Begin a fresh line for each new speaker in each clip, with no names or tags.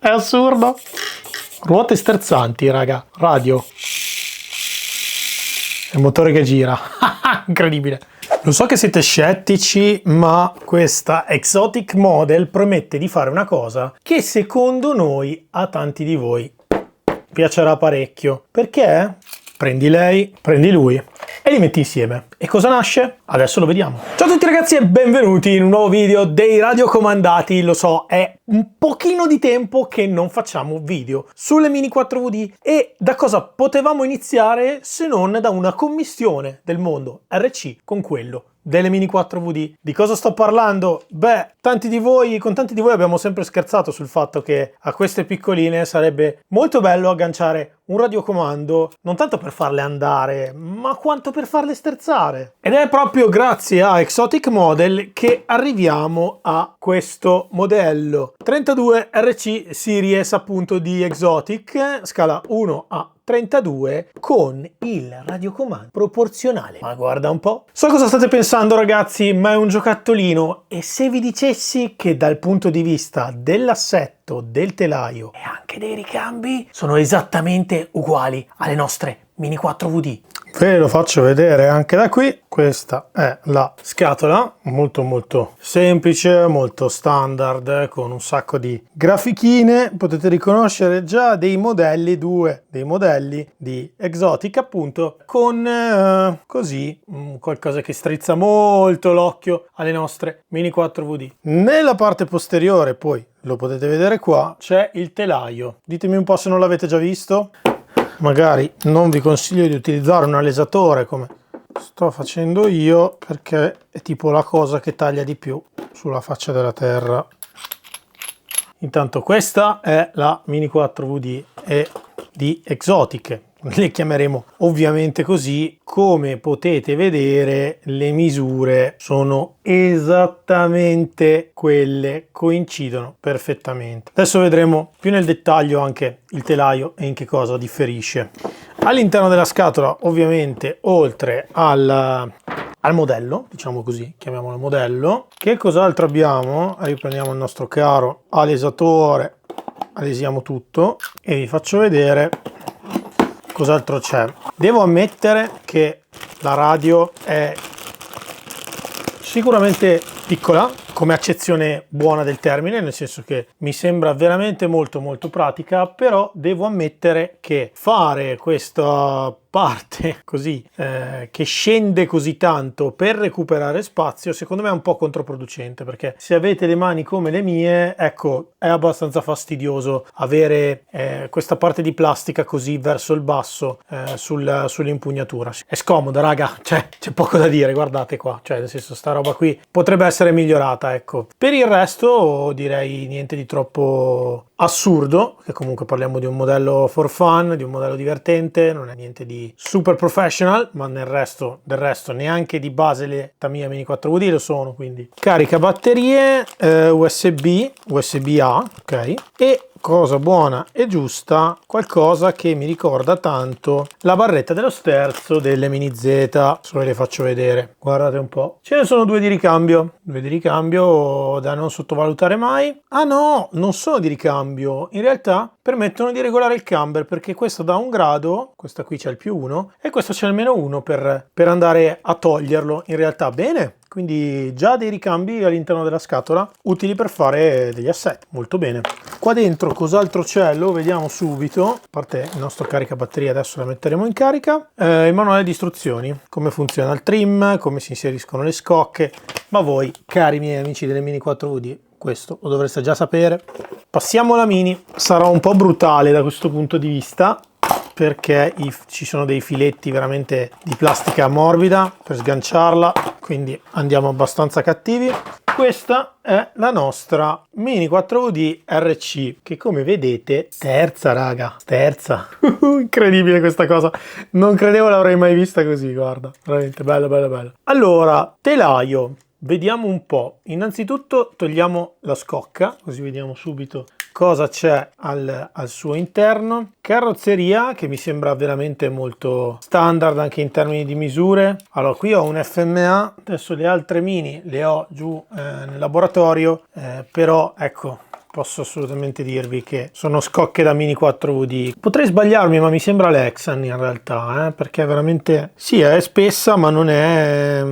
È assurdo. Ruote sterzanti, raga. Radio. Il motore che gira. Incredibile. Lo so che siete scettici, ma questa Exotic Model promette di fare una cosa che secondo noi a tanti di voi piacerà parecchio. Perché prendi lei, prendi lui e li metti insieme. E cosa nasce? Adesso lo vediamo. Ciao a tutti ragazzi e benvenuti in un nuovo video dei radiocomandati. Lo so, è un pochino di tempo che non facciamo video sulle Mini 4VD e da cosa potevamo iniziare se non da una commistione del mondo RC con quello delle Mini 4VD. Di cosa sto parlando? Beh, con tanti di voi abbiamo sempre scherzato sul fatto che a queste piccoline sarebbe molto bello agganciare un radiocomando, non tanto per farle andare, ma quanto per farle sterzare. Ed è proprio grazie a Exotic Model che arriviamo a questo modello 32 RC Series appunto di Exotic, scala 1 a 32 con il radiocomando proporzionale. Ma guarda un po'. So cosa state pensando ragazzi, ma è un giocattolino. E se vi dicessi che dal punto di vista dell'assetto, del telaio e anche dei ricambi sono esattamente uguali alle nostre Mini 4VD. Ve lo faccio vedere anche da qui. Questa è la scatola, molto semplice, molto standard, con un sacco di grafichine. Potete riconoscere già dei modelli, due dei modelli di Exotic appunto, con così qualcosa che strizza molto l'occhio alle nostre Mini 4VD. Nella parte posteriore poi, lo potete vedere qua, c'è il telaio. Ditemi un po' se non l'avete già visto. Magari non vi consiglio di utilizzare un alesatore come sto facendo io, perché è tipo la cosa che taglia di più sulla faccia della terra. Intanto questa è la Mini 4VD e di Exotic. Le chiameremo ovviamente così. Come potete vedere le misure sono esattamente quelle, coincidono perfettamente. Adesso vedremo più nel dettaglio anche il telaio e in che cosa differisce. All'interno della scatola ovviamente oltre al modello, diciamo così, chiamiamolo modello, che cos'altro abbiamo? Riprendiamo il nostro caro alesatore, alesiamo tutto e vi faccio vedere cos'altro c'è. Devo ammettere che la radio è sicuramente piccola come accezione buona del termine, nel senso che mi sembra veramente molto pratica, però devo ammettere che fare questa parte così che scende così tanto per recuperare spazio secondo me è un po' controproducente, perché se avete le mani come le mie, ecco, è abbastanza fastidioso avere questa parte di plastica così verso il basso sull'impugnatura. È scomoda raga, cioè c'è poco da dire, guardate qua, cioè nel senso sta roba qui potrebbe essere migliorata, ecco. Per il resto direi niente di troppo assurdo, che comunque parliamo di un modello for fun, di un modello divertente, non è niente di super professional, ma del resto neanche di base le Tamiya Mini 4VD lo sono, quindi carica batterie, USB-A, ok, e cosa buona e giusta, qualcosa che mi ricorda tanto la barretta dello sterzo delle Mini Z. Adesso ve le faccio vedere, guardate un po', ce ne sono due di ricambio da non sottovalutare mai. Ah no, non sono di ricambio, in realtà permettono di regolare il camber, perché questo da 1 grado, questa qui c'è il +1 e questo c'è il -1 per andare a toglierlo. In realtà bene, quindi già dei ricambi all'interno della scatola utili per fare degli assetti, molto bene. Qua dentro cos'altro c'è? Lo vediamo subito. A parte il nostro caricabatterie, adesso la metteremo in carica. Il manuale di istruzioni, come funziona il trim, come si inseriscono le scocche, ma voi cari miei amici delle Mini 4VD questo lo dovreste già sapere. Passiamo alla Mini. Sarà un po' brutale da questo punto di vista, perché ci sono dei filetti veramente di plastica morbida per sganciarla, quindi andiamo abbastanza cattivi. Questa è la nostra Mini 4VD RC, che come vedete sterza raga, sterza. Incredibile questa cosa, non credevo l'avrei mai vista così, guarda, veramente bella. Allora, telaio, vediamo un po'. Innanzitutto togliamo la scocca, così vediamo subito cosa c'è al suo interno. Carrozzeria che mi sembra veramente molto standard anche in termini di misure. Allora, qui ho un FMA, adesso le altre Mini le ho giù nel laboratorio, però ecco, posso assolutamente dirvi che sono scocche da Mini 4VD. Potrei sbagliarmi, ma mi sembra Lexan in realtà, perché veramente sì, è spessa, ma non è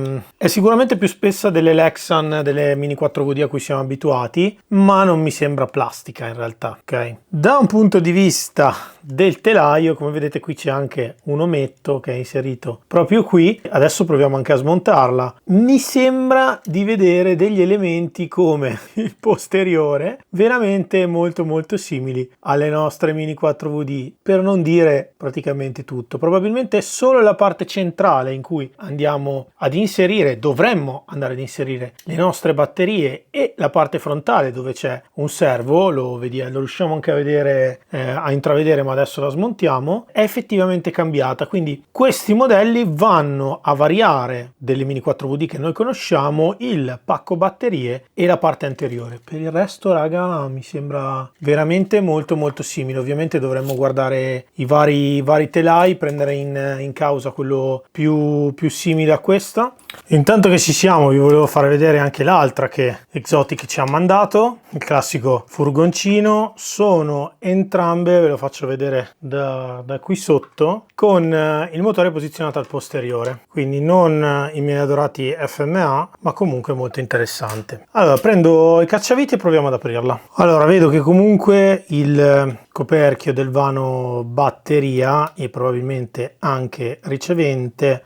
sicuramente più spessa delle Lexan, delle Mini 4VD a cui siamo abituati, ma non mi sembra plastica in realtà, ok? Da un punto di vista del telaio, come vedete qui c'è anche un ometto che è inserito proprio qui. Adesso proviamo anche a smontarla. Mi sembra di vedere degli elementi come il posteriore veramente molto molto simili alle nostre Mini 4VD, per non dire praticamente tutto. Probabilmente solo la parte centrale in cui andiamo ad inserire, dovremmo andare ad inserire le nostre batterie, e la parte frontale dove c'è un servo, lo riusciamo anche a vedere, a intravedere, ma adesso la smontiamo, è effettivamente cambiata. Quindi questi modelli vanno a variare delle Mini 4VD che noi conosciamo il pacco batterie e la parte anteriore. Per il resto, raga, mi sembra veramente molto molto simile. Ovviamente dovremmo guardare i vari telai, prendere in causa quello più simile a questa. Intanto che ci siamo, vi volevo far vedere anche l'altra che Exotic ci ha mandato, il classico furgoncino. Sono entrambe, ve lo faccio vedere da qui sotto, con il motore posizionato al posteriore, quindi non i miei adorati FMA, ma comunque molto interessante. Allora, prendo i cacciaviti e proviamo ad aprirla. Allora, vedo che comunque il coperchio del vano batteria e probabilmente anche ricevente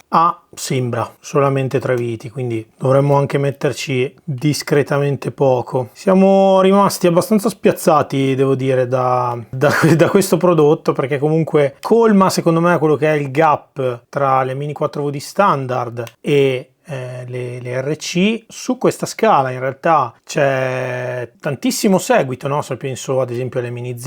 sembra solamente 3 viti, quindi dovremmo anche metterci discretamente poco. Siamo rimasti abbastanza spiazzati, devo dire, da questo prodotto, perché comunque colma secondo me quello che è il gap tra le Mini 4VD standard e le RC. Su questa scala in realtà c'è tantissimo seguito, no? Se penso ad esempio alle Mini Z,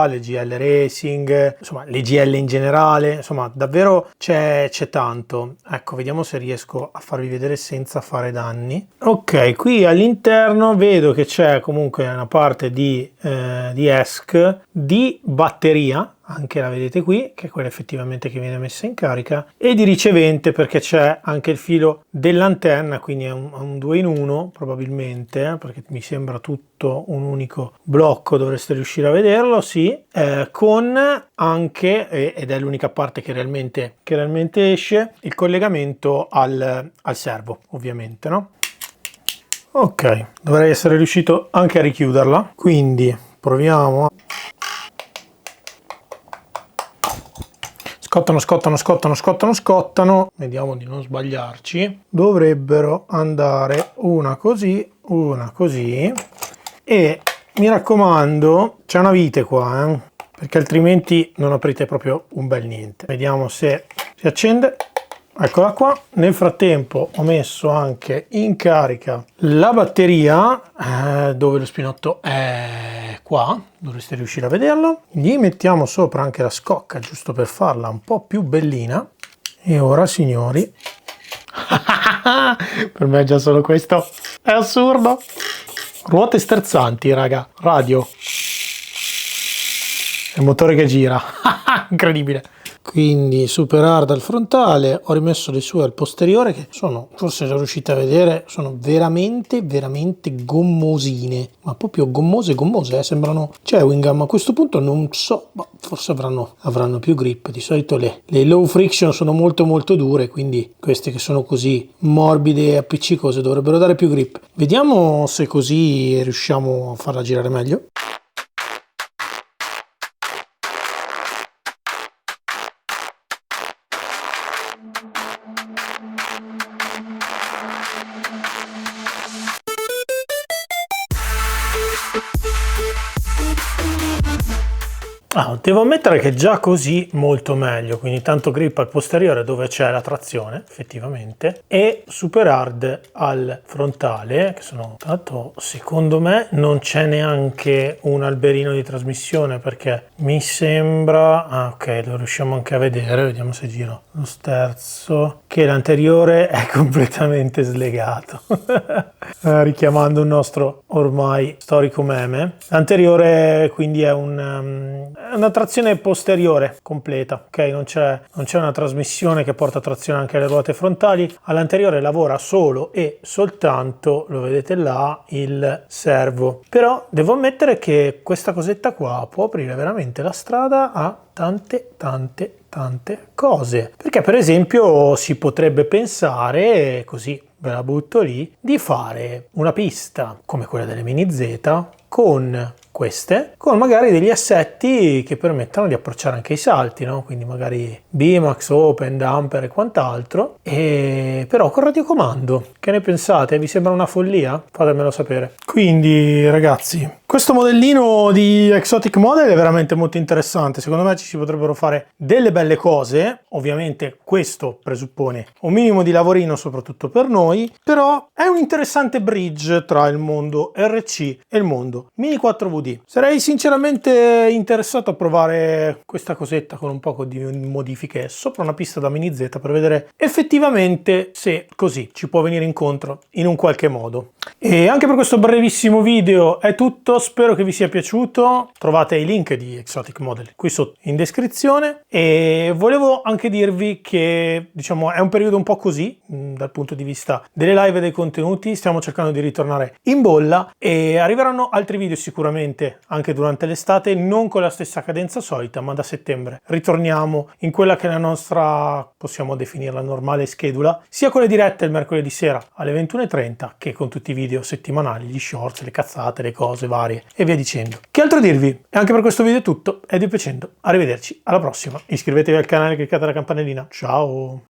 le GL Racing, insomma le GL in generale, insomma davvero c'è tanto. Ecco, vediamo se riesco a farvi vedere senza fare danni. Ok, qui all'interno vedo che c'è comunque una parte di ESC, di batteria, anche la vedete qui, che è quella effettivamente che viene messa in carica, e di ricevente, perché c'è anche il filo dell'antenna, quindi è un 2 in 1 probabilmente, perché mi sembra tutto un unico blocco. Dovreste riuscire a vederlo, sì, con anche, ed è l'unica parte che realmente esce, il collegamento al servo, ovviamente, no? Ok, dovrei essere riuscito anche a richiuderla, quindi proviamo. Scottano, vediamo di non sbagliarci. Dovrebbero andare una così, e mi raccomando, c'è una vite qua, perché altrimenti non aprite proprio un bel niente. Vediamo se si accende. Eccola qua. Nel frattempo ho messo anche in carica la batteria, dove lo spinotto è qua, dovreste riuscire a vederlo. Gli mettiamo sopra anche la scocca, giusto per farla un po' più bellina. E ora, signori, per me già solo questo è assurdo. Ruote sterzanti, raga, radio, il motore che gira, incredibile. Quindi super hard al frontale, ho rimesso le sue al posteriore, che sono, forse se riuscite a vedere, sono veramente gommosine, ma proprio gommose, sembrano chewing gum. A questo punto non so, forse avranno più grip. Di solito le low friction sono molto dure, quindi queste che sono così morbide e appiccicose dovrebbero dare più grip. Vediamo se così riusciamo a farla girare meglio. Devo ammettere che già così molto meglio, quindi tanto grip al posteriore dove c'è la trazione effettivamente, e super hard al frontale, che sono, tanto secondo me non c'è neanche un alberino di trasmissione, perché mi sembra, ok, lo riusciamo anche a vedere, vediamo se giro lo sterzo, che l'anteriore è completamente slegato. Richiamando un nostro ormai storico meme. L'anteriore quindi è una trazione posteriore completa, ok? Non c'è una trasmissione che porta trazione anche alle ruote frontali. All'anteriore lavora solo e soltanto, lo vedete là, il servo. Però devo ammettere che questa cosetta qua può aprire veramente la strada a tante cose, perché per esempio si potrebbe pensare, così ve la butto lì, di fare una pista come quella delle Mini Z con queste, con magari degli assetti che permettano di approcciare anche i salti, no? Quindi magari Bimax, Open, Damper e quant'altro, e però con radiocomando. Che ne pensate? Vi sembra una follia? Fatemelo sapere. Quindi ragazzi, questo modellino di Exotic Model è veramente molto interessante, secondo me ci si potrebbero fare delle belle cose, ovviamente questo presuppone un minimo di lavorino soprattutto per noi, però è un interessante bridge tra il mondo RC e il mondo Mini 4VD. Sarei sinceramente interessato a provare questa cosetta con un po' di modifiche sopra una pista da Mini Z per vedere effettivamente se così ci può venire incontro in un qualche modo. E anche per questo brevissimo video è tutto, spero che vi sia piaciuto. Trovate i link di Exotic Model qui sotto in descrizione, e volevo anche dirvi che diciamo è un periodo un po' così dal punto di vista delle live e dei contenuti, stiamo cercando di ritornare in bolla e arriveranno altri video sicuramente anche durante l'estate, non con la stessa cadenza solita, ma da settembre ritorniamo in quella che è la nostra, possiamo definirla, normale schedula, sia con le dirette il mercoledì sera alle 21:30 che con tutti i video settimanali, gli shorts, le cazzate, le cose varie e via dicendo. Che altro dirvi? E anche per questo video è tutto, e vi piacendo, arrivederci alla prossima, iscrivetevi al canale e cliccate la campanellina, ciao!